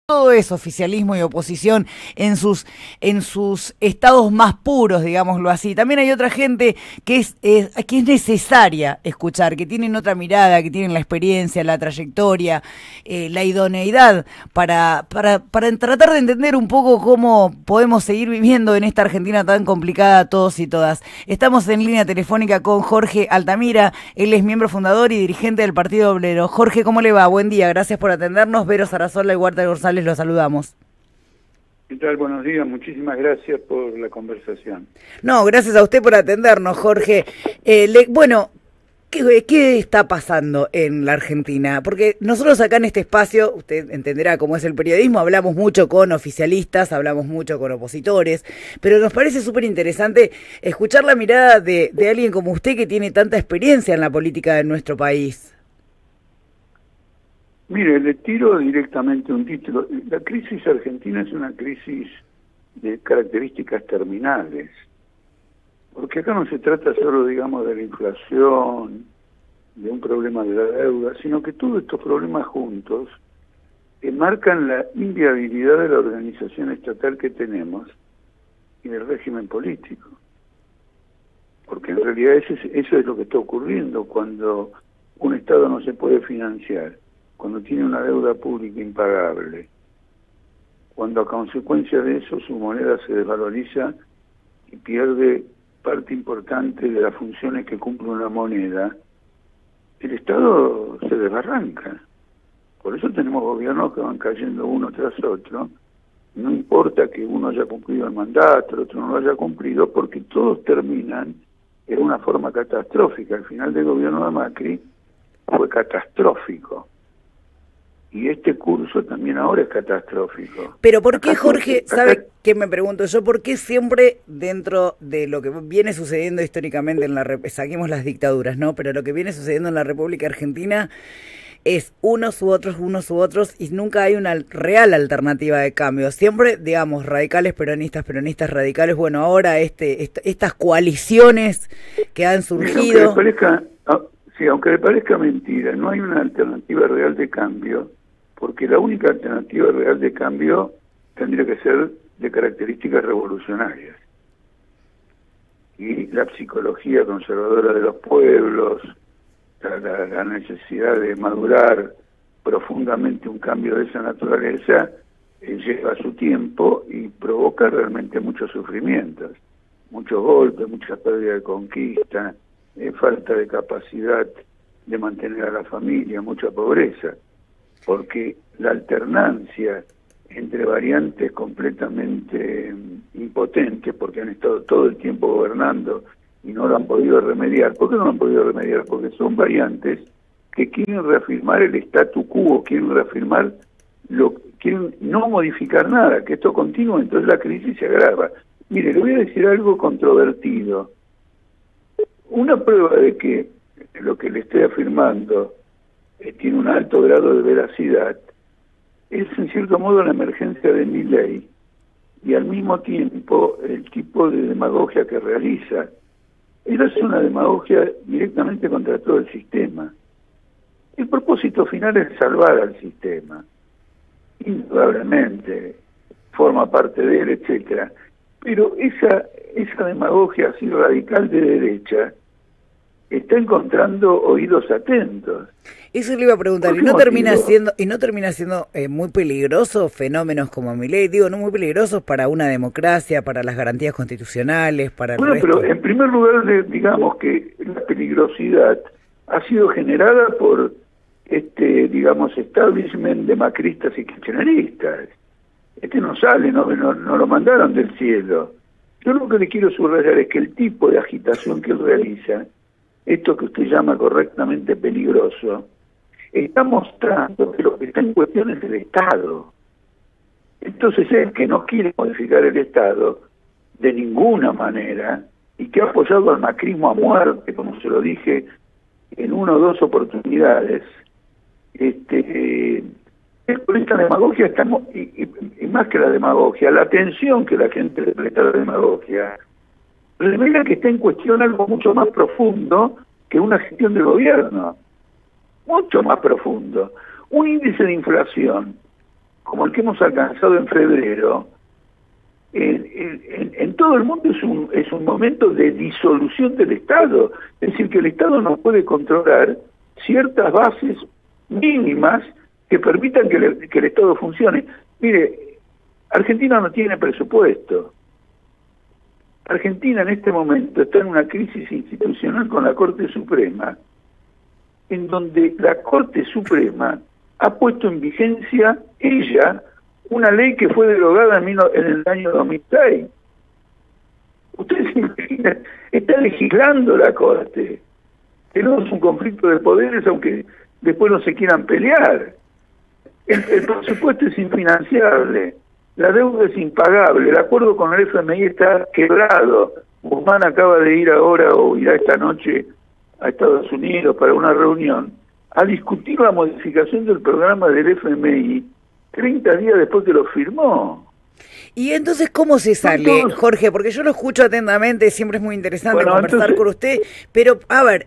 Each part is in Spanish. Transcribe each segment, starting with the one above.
todo es oficialismo y oposición en sus estados más puros, digámoslo así. También hay otra gente que es necesaria escuchar, que tienen otra mirada, que tienen la experiencia, la trayectoria, la idoneidad para tratar de entender un poco cómo podemos seguir viviendo en esta Argentina tan complicada todos y todas. Estamos en línea telefónica con Jorge Altamira, él es miembro fundador y dirigente del Partido Obrero. Jorge, ¿cómo le va? Buen día, gracias por atendernos. Vero Sarasola y Walter González, los saludamos. ¿Qué tal? Buenos días, muchísimas gracias por la conversación. No, gracias a usted por atendernos, Jorge. Bueno, ¿qué está pasando en la Argentina? Porque nosotros acá en este espacio, usted entenderá cómo es el periodismo, hablamos mucho con oficialistas, hablamos mucho con opositores, pero nos parece súper interesante escuchar la mirada de alguien como usted que tiene tanta experiencia en la política de nuestro país. Mire, le tiro directamente un título. La crisis argentina es una crisis de características terminales, porque acá no se trata solo, digamos, de la inflación, de un problema de la deuda, sino que todos estos problemas juntos marcan la inviabilidad de la organización estatal que tenemos y del régimen político. Porque en realidad eso es lo que está ocurriendo cuando un Estado no se puede financiar, cuando tiene una deuda pública impagable, cuando a consecuencia de eso su moneda se desvaloriza y pierde parte importante de las funciones que cumple una moneda, el Estado se desbarranca. Por eso tenemos gobiernos que van cayendo uno tras otro, no importa que uno haya cumplido el mandato, el otro no lo haya cumplido, porque todos terminan en una forma catastrófica. El final del gobierno de Macri fue catastrófico. Y este curso también ahora es catastrófico. Pero ¿por qué, Jorge, sabe qué me pregunto yo? ¿Por qué siempre dentro de lo que viene sucediendo históricamente saquemos las dictaduras, ¿no? Pero lo que viene sucediendo en la República Argentina es unos u otros, y nunca hay una real alternativa de cambio. Siempre, digamos, radicales peronistas, peronistas radicales. Bueno, ahora estas coaliciones que han surgido... Aunque le parezca mentira, no hay una alternativa real de cambio, porque la única alternativa real de cambio tendría que ser de características revolucionarias. Y la psicología conservadora de los pueblos, la necesidad de madurar profundamente un cambio de esa naturaleza, lleva su tiempo y provoca realmente muchos sufrimientos, muchos golpes, mucha pérdida de conquista, falta de capacidad de mantener a la familia, mucha pobreza, porque la alternancia entre variantes completamente impotentes, porque han estado todo el tiempo gobernando y no lo han podido remediar. ¿Por qué no lo han podido remediar? Porque son variantes que quieren reafirmar el statu quo, quieren no modificar nada, que esto continúe, entonces la crisis se agrava. Mire, le voy a decir algo controvertido. Una prueba de que lo que le estoy afirmando tiene un alto grado de veracidad es en cierto modo la emergencia de Milei y al mismo tiempo el tipo de demagogia que realiza. Él hace una demagogia directamente contra todo el sistema. El propósito final es salvar al sistema. Indudablemente forma parte de él, etcétera. Pero esa demagogia así radical de derecha está encontrando oídos atentos. Eso le iba a preguntar, ¿y no termina siendo muy peligroso fenómenos como Milei? Digo, no muy peligrosos para una democracia, para las garantías constitucionales, para el resto. Pero en primer lugar, digamos que la peligrosidad ha sido generada por digamos, establishment de macristas y kirchneristas. No sale, no lo mandaron del cielo. Yo lo que le quiero subrayar es que el tipo de agitación que él realiza, esto que usted llama correctamente peligroso, está mostrando que lo que está en cuestión es el Estado. Entonces él, que no quiere modificar el Estado de ninguna manera y que ha apoyado al macrismo a muerte, como se lo dije en una o dos oportunidades, con esta demagogia estamos, y más que la demagogia, la atención que la gente le presta a la demagogia, revela que está en cuestión algo mucho más profundo que una gestión de gobierno, mucho más profundo. Un índice de inflación como el que hemos alcanzado en febrero, en todo el mundo es un momento de disolución del Estado. Es decir, que el Estado no puede controlar ciertas bases mínimas que permitan que el Estado funcione. Mire, Argentina no tiene presupuesto. Argentina en este momento está en una crisis institucional con la Corte Suprema, en donde la Corte Suprema ha puesto en vigencia ella una ley que fue derogada en el año 2006. Ustedes se imaginan, está legislando la Corte. Tenemos un conflicto de poderes, aunque después no se quieran pelear. El presupuesto es infinanciable, la deuda es impagable, el acuerdo con el FMI está quebrado. Guzmán acaba de ir ahora o irá esta noche a Estados Unidos para una reunión a discutir la modificación del programa del FMI 30 días después que lo firmó. Y entonces, ¿cómo se sale, Jorge? Porque yo lo escucho atentamente, siempre es muy interesante conversar con usted, pero, a ver,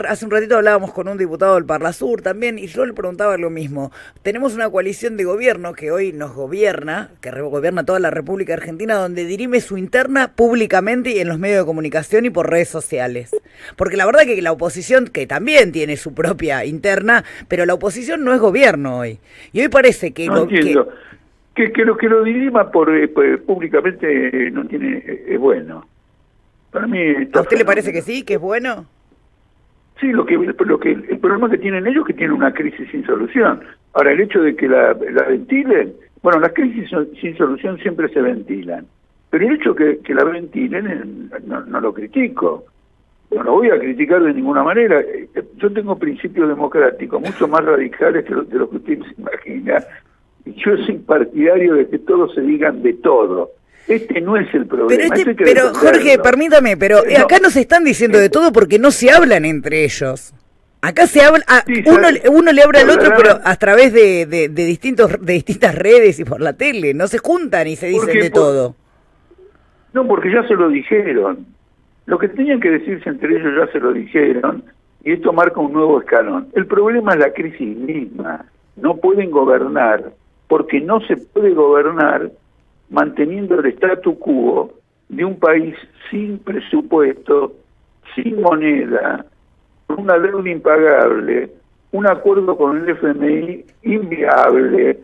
hace un ratito hablábamos con un diputado del Parlasur también, y yo le preguntaba lo mismo. Tenemos una coalición de gobierno que hoy nos gobierna, que gobierna toda la República Argentina, donde dirime su interna públicamente y en los medios de comunicación y por redes sociales. Porque la verdad que la oposición, que también tiene su propia interna, pero la oposición no es gobierno hoy. Y hoy parece que... No entiendo. Que lo dirima públicamente no es bueno. Para mí ¿A usted le parece que sí, que es bueno? Sí, el problema que tienen ellos es que tienen una crisis sin solución. Ahora, el hecho de que la ventilen, bueno, las crisis sin solución siempre se ventilan, pero el hecho que la ventilen no lo critico. No lo voy a criticar de ninguna manera. Yo tengo principios democráticos mucho más radicales de lo que usted se imagina. Yo soy partidario de que todos se digan de todo. Este no es el problema. Pero Jorge, permítame, pero acá no se están diciendo de todo porque no se hablan entre ellos. Acá se habla, sí, uno le habla al otro, pero a través de distintas redes y por la tele. No se juntan y se dicen de todo. No, porque ya se lo dijeron. Lo que tenían que decirse entre ellos ya se lo dijeron, y esto marca un nuevo escalón. El problema es la crisis misma. No pueden gobernar, porque no se puede gobernar manteniendo el statu quo de un país sin presupuesto, sin moneda, con una deuda impagable, un acuerdo con el FMI inviable,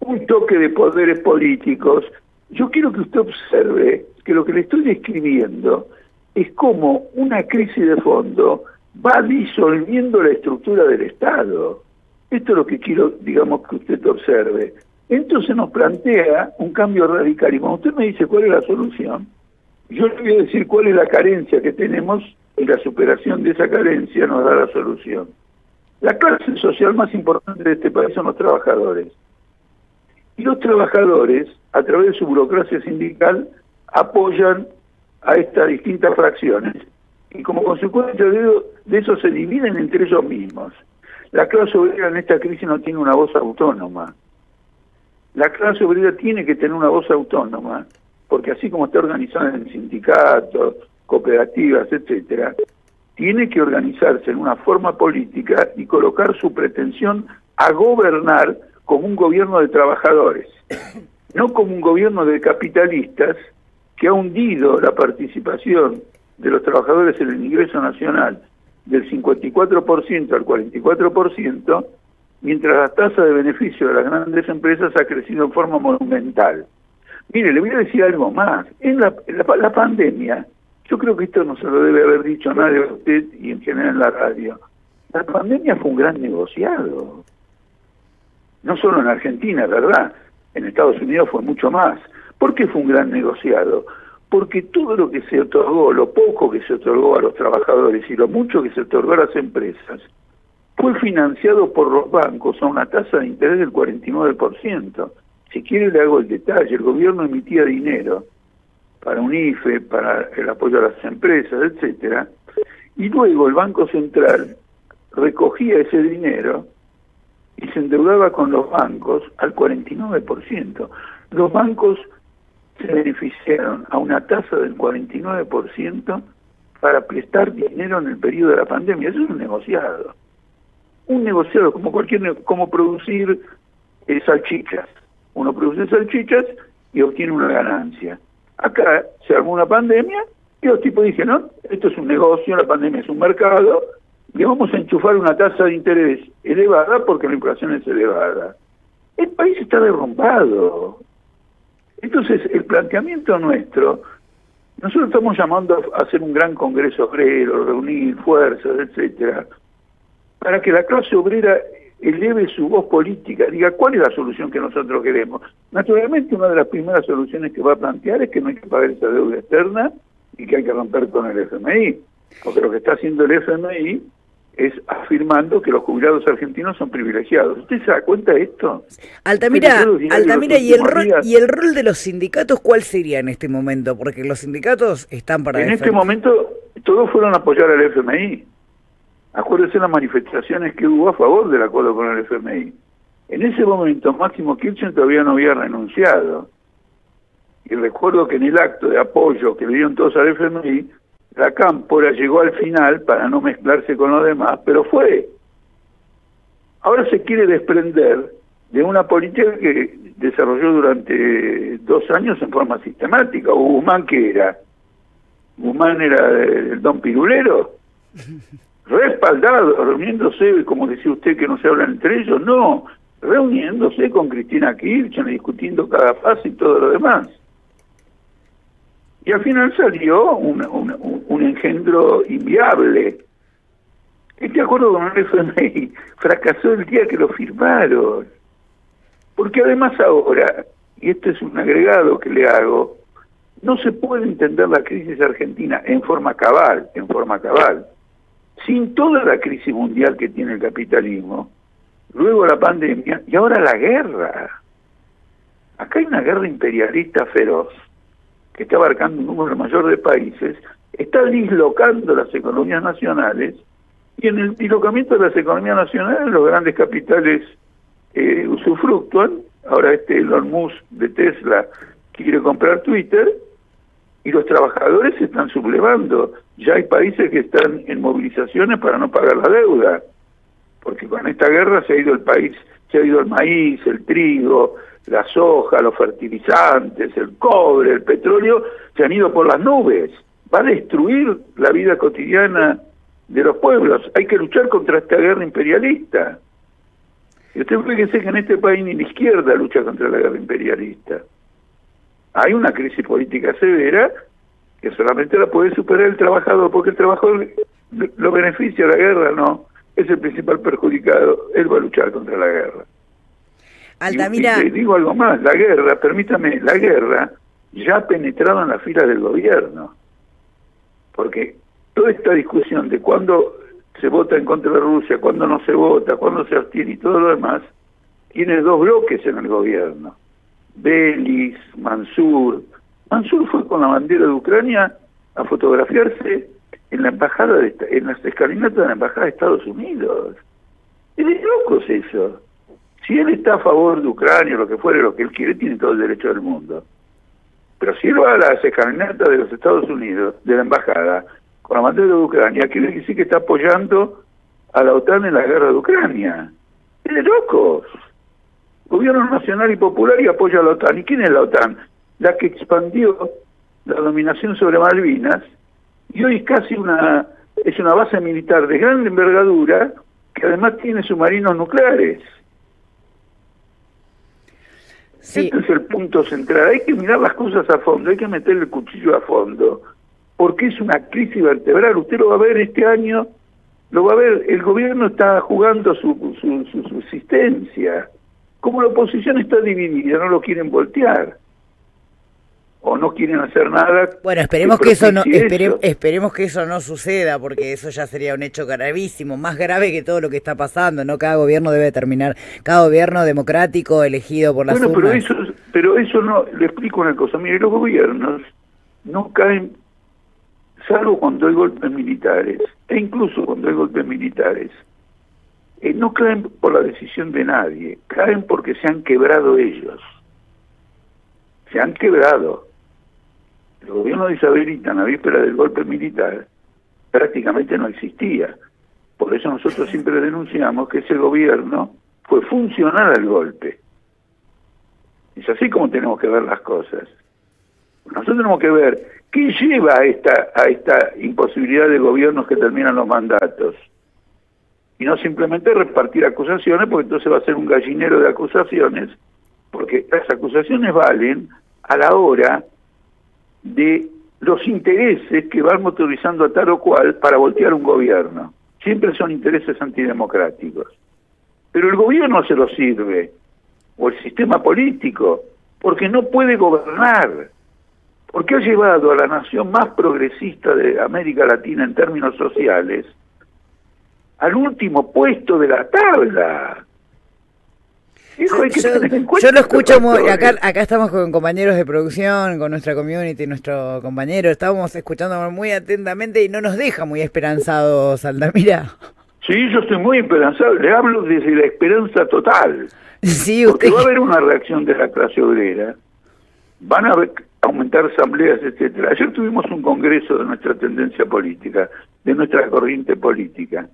un toque de poderes políticos. Yo quiero que usted observe que lo que le estoy describiendo es como una crisis de fondo va disolviendo la estructura del Estado. Esto es lo que quiero, digamos, que usted observe. Entonces nos plantea un cambio radical. Y cuando usted me dice cuál es la solución, yo le voy a decir cuál es la carencia que tenemos y la superación de esa carencia nos da la solución. La clase social más importante de este país son los trabajadores. Y los trabajadores, a través de su burocracia sindical, apoyan a estas distintas fracciones. Y como consecuencia de eso se dividen entre ellos mismos. La clase obrera en esta crisis no tiene una voz autónoma. La clase obrera tiene que tener una voz autónoma, porque así como está organizada en sindicatos, cooperativas, etcétera, tiene que organizarse en una forma política y colocar su pretensión a gobernar como un gobierno de trabajadores, no como un gobierno de capitalistas que ha hundido la participación de los trabajadores en el ingreso nacional del 54% al 44%, mientras la tasa de beneficio de las grandes empresas ha crecido en forma monumental. Mire, le voy a decir algo más. En la pandemia, yo creo que esto no se lo debe haber dicho a nadie, a usted y en general en la radio, la pandemia fue un gran negociado. No solo en Argentina, ¿verdad? En Estados Unidos fue mucho más. ¿Por qué fue un gran negociado? Porque todo lo que se otorgó, lo poco que se otorgó a los trabajadores y lo mucho que se otorgó a las empresas, fue financiado por los bancos a una tasa de interés del 49%. Si quiere le hago el detalle, el gobierno emitía dinero para un IFE, para el apoyo a las empresas, etcétera, y luego el Banco Central recogía ese dinero y se endeudaba con los bancos al 49%. Los bancos se beneficiaron a una tasa del 49% para prestar dinero en el periodo de la pandemia. Eso es un negociado. Un negociado como como producir salchichas. uno produce salchichas y obtiene una ganancia. Acá se armó una pandemia y los tipos dijeron, no, esto es un negocio, la pandemia es un mercado, le vamos a enchufar una tasa de interés elevada porque la inflación es elevada. El país está derrumbado. Entonces, el planteamiento nuestro, nosotros estamos llamando a hacer un gran congreso obrero, reunir fuerzas, etcétera, para que la clase obrera eleve su voz política, diga cuál es la solución que nosotros queremos. Naturalmente, una de las primeras soluciones que va a plantear es que no hay que pagar esa deuda externa y que hay que romper con el FMI, porque lo que está haciendo el FMI es afirmando que los jubilados argentinos son privilegiados. ¿Usted se da cuenta de esto? Altamira, ¿y el rol de los sindicatos cuál sería en este momento? Porque los sindicatos están para En este momento todos fueron a apoyar al FMI. Acuérdense las manifestaciones que hubo a favor del acuerdo con el FMI. En ese momento Máximo Kirchner todavía no había renunciado. Y recuerdo que en el acto de apoyo que le dieron todos al FMI, la Cámpora llegó al final para no mezclarse con los demás, pero fue. Ahora se quiere desprender de una política que desarrolló durante 2 años en forma sistemática. ¿O Guzmán qué era? ¿Guzmán era el don pirulero? Respaldado, reuniéndose, como decía usted que no se hablan entre ellos, no, reuniéndose con Cristina Kirchner, discutiendo cada paso y todo lo demás. Y al final salió un engendro inviable. Este acuerdo con el FMI fracasó el día que lo firmaron. Porque además ahora, y este es un agregado que le hago, no se puede entender la crisis argentina en forma cabal, sin toda la crisis mundial que tiene el capitalismo, luego la pandemia y ahora la guerra. Acá hay una guerra imperialista feroz que está abarcando un número mayor de países, está dislocando las economías nacionales, y en el dislocamiento de las economías nacionales los grandes capitales usufructúan. Ahora Elon Musk de Tesla quiere comprar Twitter, y los trabajadores se están sublevando. Ya hay países que están en movilizaciones para no pagar la deuda, porque con esta guerra se ha ido el país, se ha ido el maíz, el trigo, la soja, los fertilizantes, el cobre, el petróleo, se han ido por las nubes. Va a destruir la vida cotidiana de los pueblos. Hay que luchar contra esta guerra imperialista. Y usted fíjese que en este país ni la izquierda lucha contra la guerra imperialista. Hay una crisis política severa que solamente la puede superar el trabajador, porque el trabajador lo beneficia, la guerra no, es el principal perjudicado, él va a luchar contra la guerra. Altamira. Y le digo algo más, la guerra, permítame, la guerra ya ha penetrado en las filas del gobierno, porque toda esta discusión de cuándo se vota en contra de Rusia, cuándo no se vota, cuándo se abstiene y todo lo demás, tiene 2 bloques en el gobierno. Belis, Mansur. Mansur fue con la bandera de Ucrania a fotografiarse en la embajada, en las escalinatas de la embajada de Estados Unidos. Es de locos eso. Si él está a favor de Ucrania, lo que fuere, lo que él quiere, tiene todo el derecho del mundo. Pero si él va a las escalinatas de los Estados Unidos, de la embajada, con la bandera de Ucrania, quiere decir que está apoyando a la OTAN en la guerra de Ucrania. Es de locos. Gobierno nacional y popular y apoya a la OTAN. ¿Y quién es la OTAN? La que expandió la dominación sobre Malvinas y hoy casi es una base militar de gran envergadura que además tiene submarinos nucleares. Sí. Este es el punto central. Hay que mirar las cosas a fondo, hay que meter el cuchillo a fondo, porque es una crisis vertebral. Usted lo va a ver este año, lo va a ver, el gobierno está jugando su subsistencia. Como la oposición está dividida, no lo quieren voltear. O no quieren hacer nada. Bueno, esperemos que eso no, esperemos que eso no suceda, porque eso ya sería un hecho gravísimo, más grave que todo lo que está pasando, ¿no? Cada gobierno debe terminar, cada gobierno democrático elegido por las urnas. Pero eso no, le explico una cosa, mire, los gobiernos no caen, salvo cuando hay golpes militares, e incluso cuando hay golpes militares, no caen por la decisión de nadie, caen porque se han quebrado ellos. Se han quebrado. El gobierno de Isabelita, en la víspera del golpe militar, prácticamente no existía. Por eso nosotros siempre denunciamos que ese gobierno fue funcional al golpe. Es así como tenemos que ver las cosas. Nosotros tenemos que ver qué lleva a esta imposibilidad de gobiernos que terminan los mandatos. Y no simplemente repartir acusaciones, porque entonces va a ser un gallinero de acusaciones, porque las acusaciones valen a la hora de los intereses que van motorizando a tal o cual para voltear un gobierno. Siempre son intereses antidemocráticos. Pero el gobierno se lo sirve, o el sistema político, porque no puede gobernar, porque ha llevado a la nación más progresista de América Latina en términos sociales al último puesto de la tabla. Hijo, yo lo escucho muy, acá estamos con compañeros de producción, con nuestra community, nuestro compañero, estábamos escuchando muy atentamente y no nos deja muy esperanzados, Altamira. Sí, yo estoy muy esperanzado, le hablo desde la esperanza total. Sí, porque va a haber una reacción de la clase obrera, van a aumentar asambleas, etcétera. Ayer tuvimos un congreso de nuestra tendencia política, de nuestra corriente política,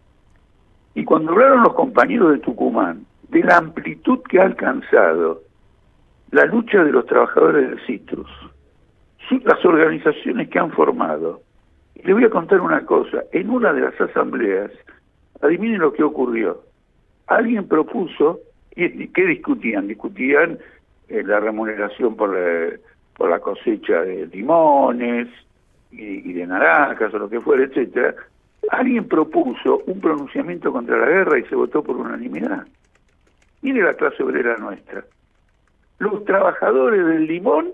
y cuando hablaron los compañeros de Tucumán de la amplitud que ha alcanzado la lucha de los trabajadores del citrus, las organizaciones que han formado, y les voy a contar una cosa, en una de las asambleas, adivinen lo que ocurrió, alguien propuso, y ¿qué discutían? Discutían la remuneración por la cosecha de limones y de naranjas o lo que fuera, etcétera. Alguien propuso un pronunciamiento contra la guerra y se votó por unanimidad. Mire la clase obrera nuestra. Los trabajadores del limón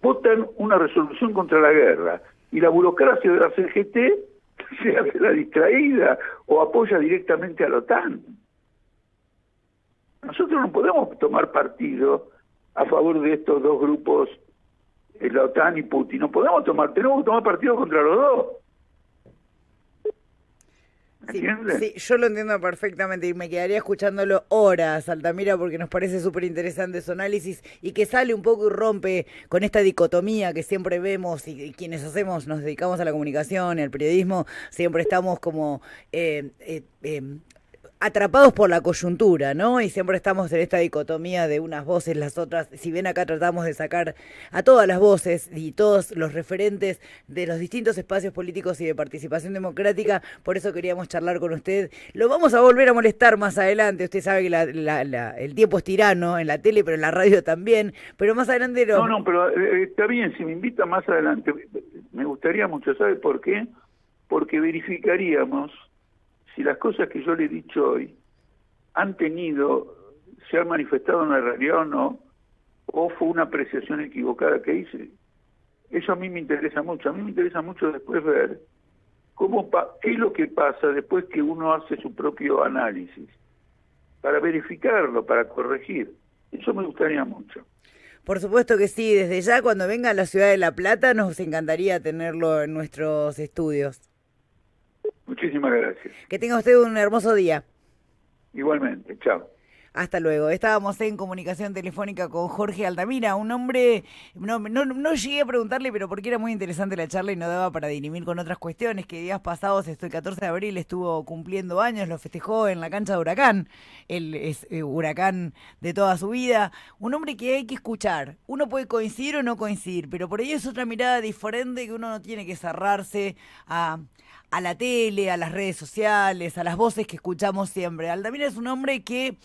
votan una resolución contra la guerra y la burocracia de la CGT se hace la distraída o apoya directamente a la OTAN. Nosotros no podemos tomar partido a favor de estos dos grupos, la OTAN y Putin. No podemos tenemos que tomar partido contra los dos. Sí, sí, yo lo entiendo perfectamente y me quedaría escuchándolo horas, Altamira, porque nos parece súper interesante su análisis y que sale un poco y rompe con esta dicotomía que siempre vemos y quienes nos dedicamos a la comunicación y al periodismo, siempre estamos como atrapados por la coyuntura, ¿no? Y siempre estamos en esta dicotomía de unas voces, las otras, si bien acá tratamos de sacar a todas las voces y todos los referentes de los distintos espacios políticos y de participación democrática, por eso queríamos charlar con usted. Lo vamos a volver a molestar más adelante, usted sabe que el tiempo es tirano en la tele, pero en la radio también, pero más adelante No, pero está bien, si me invita más adelante, me gustaría mucho, ¿sabe por qué? Porque verificaríamos si las cosas que yo le he dicho hoy se han manifestado en la realidad o no, o fue una apreciación equivocada que hice. Eso a mí me interesa mucho. A mí me interesa mucho después ver qué es lo que pasa después que uno hace su propio análisis, para verificarlo, para corregir. Eso me gustaría mucho. Por supuesto que sí. Desde ya, cuando venga a la ciudad de La Plata, nos encantaría tenerlo en nuestros estudios. Muchísimas gracias. Que tenga usted un hermoso día. Igualmente, chao. Hasta luego. Estábamos en comunicación telefónica con Jorge Altamira, un hombre, no llegué a preguntarle, pero porque era muy interesante la charla y no daba para dirimir con otras cuestiones, que días pasados, el 14 de abril, estuvo cumpliendo años, lo festejó en la cancha de Huracán, él es Huracán de toda su vida, un hombre que hay que escuchar, uno puede coincidir o no coincidir, pero por ahí es otra mirada diferente que uno no tiene que cerrarse a la tele, a las redes sociales, a las voces que escuchamos siempre. Altamira es un hombre que,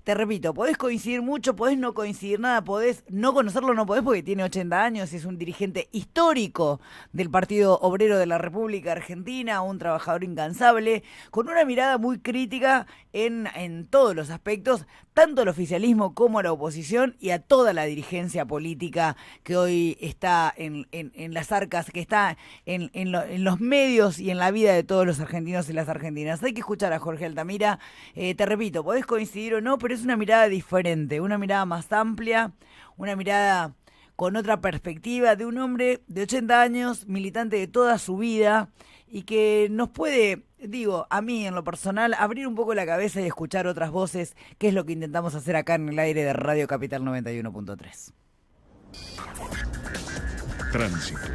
te repito, podés coincidir mucho, podés no coincidir nada, podés no conocerlo, no podés porque tiene 80 años, es un dirigente histórico del Partido Obrero de la República Argentina, un trabajador incansable, con una mirada muy crítica en todos los aspectos, tanto al oficialismo como a la oposición y a toda la dirigencia política que hoy está en las arcas, que está en los medios y en la vida de todos los argentinos y las argentinas. Hay que escuchar a Jorge Altamira, te repito, podés coincidir o no, pero es una mirada diferente, una mirada más amplia, una mirada con otra perspectiva de un hombre de 80 años, militante de toda su vida y que nos puede, digo, a mí en lo personal, abrir un poco la cabeza y escuchar otras voces, que es lo que intentamos hacer acá en el aire de Radio Capital 91.3. Tránsito.